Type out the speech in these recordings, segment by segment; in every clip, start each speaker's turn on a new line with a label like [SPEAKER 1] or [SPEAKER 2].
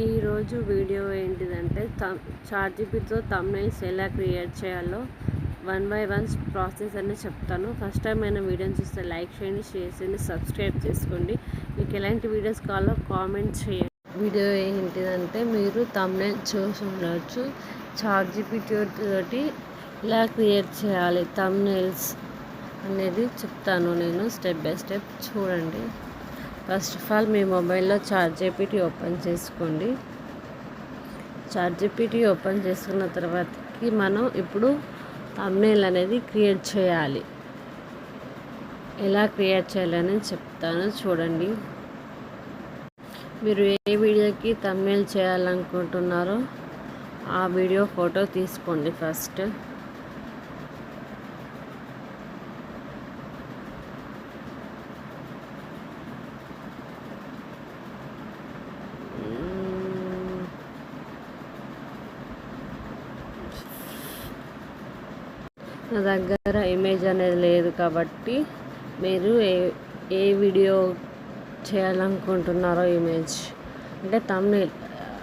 [SPEAKER 1] ఈరోజు వీడియో ఏంటిదంటే చాట్‌జీపీటీతో థంబ్‌నెయిల్స్ ఎలా క్రియేట్ చేయాలో వన్ బై వన్ ప్రాసెస్ అనేది చెప్తాను. ఫస్ట్ టైం అయినా వీడియోని చూస్తే లైక్ చేయండి, షేర్ చేయండి, సబ్స్క్రైబ్ చేసుకోండి. మీకు ఎలాంటి వీడియోస్ కావాలో కామెంట్ చేయండి. వీడియో ఏంటిదంటే మీరు థంబ్‌నెయిల్ చూసి ఉండొచ్చు. చాట్‌జీపీటీ తోటి ఎలా క్రియేట్ చేయాలి థంబ్‌నెయిల్స్ అనేది చెప్తాను నేను స్టెప్ బై స్టెప్ చూడండి. ఫస్ట్ ఆఫ్ ఆల్ మీ మొబైల్లో చాట్‌జీపీటీ ఓపెన్ చేసుకోండి. చాట్‌జీపీటీ ఓపెన్ చేసుకున్న తర్వాతకి మనం ఇప్పుడు థంబ్‌నెయిల్ అనేది క్రియేట్ చేయాలి. ఎలా క్రియేట్ చేయాలని చెప్తాను చూడండి. మీరు ఏ వీడియోకి థంబ్‌నెయిల్ చేయాలనుకుంటున్నారో ఆ వీడియో ఫోటో తీసుకోండి ఫస్ట్. నా దగ్గర ఇమేజ్ అనేది లేదు కాబట్టి మీరు ఏ వీడియో చేయాలనుకుంటున్నారో ఇమేజ్ అంటే థంబ్‌నెయిల్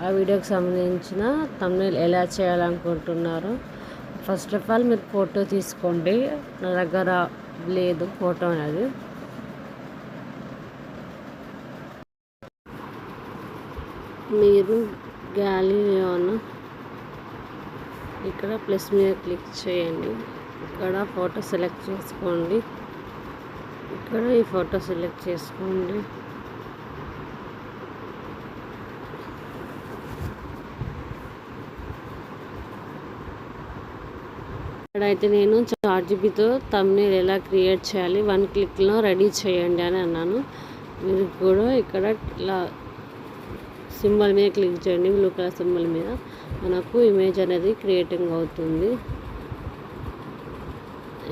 [SPEAKER 1] ఆ వీడియోకి సంబంధించిన థంబ్‌నెయిల్ ఎలా చేయాలనుకుంటున్నారో ఫస్ట్ ఆఫ్ ఆల్ మీరు ఫోటో తీసుకోండి. నా దగ్గర లేదు ఫోటో అనేది. మీరు గ్యాలరీలోన ఇక్కడ ప్లస్ మీద క్లిక్ చేయండి. ఇక్కడ ఫోటో సెలెక్ట్ చేసుకోండి. ఇక్కడ ఈ ఫోటో సెలెక్ట్ చేసుకోండి. ఇక్కడైతే నేను చాట్‌జీపీటీతో థంబ్‌నెయిల్ ఎలా క్రియేట్ చేయాలి 1 క్లిక్లో రెడీ చేయండి అని అన్నాను. మీరు కూడా ఇక్కడ ఇలా సింబల్ మీద క్లిక్ చేయండి. బ్లూ కలర్ సింబల్ మీద మనకు ఇమేజ్ అనేది క్రియేటింగ్ అవుతుంది.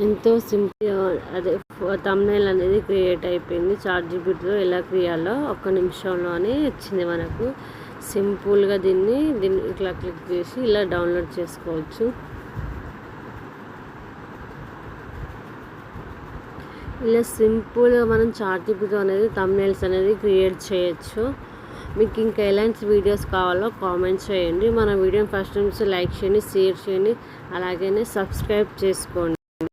[SPEAKER 1] ఎంతో సింపుల్ అదే థంబ్‌నెయిల్ అనేది క్రియేట్ అయిపోయింది. చాట్‌జీపీటీలో ఎలా క్రియాలో 1 నిమిషంలోనే వచ్చింది మనకు. సింపుల్గా దీన్ని ఇట్లా క్లిక్ చేసి ఇలా డౌన్లోడ్ చేసుకోవచ్చు. ఇలా సింపుల్గా మనం చాట్‌జీపీటీ అనేది థంబ్‌నెయిల్స్ అనేది క్రియేట్ చేయొచ్చు. మీకు ఇంకా ఎలాంటి వీడియోస్ కావాలో కామెంట్ చేయండి. మన వీడియోని ఫస్ట్ నుంచి లైక్ చేయండి, షేర్ చేయండి, అలాగే సబ్స్క్రైబ్ చేసుకోండి.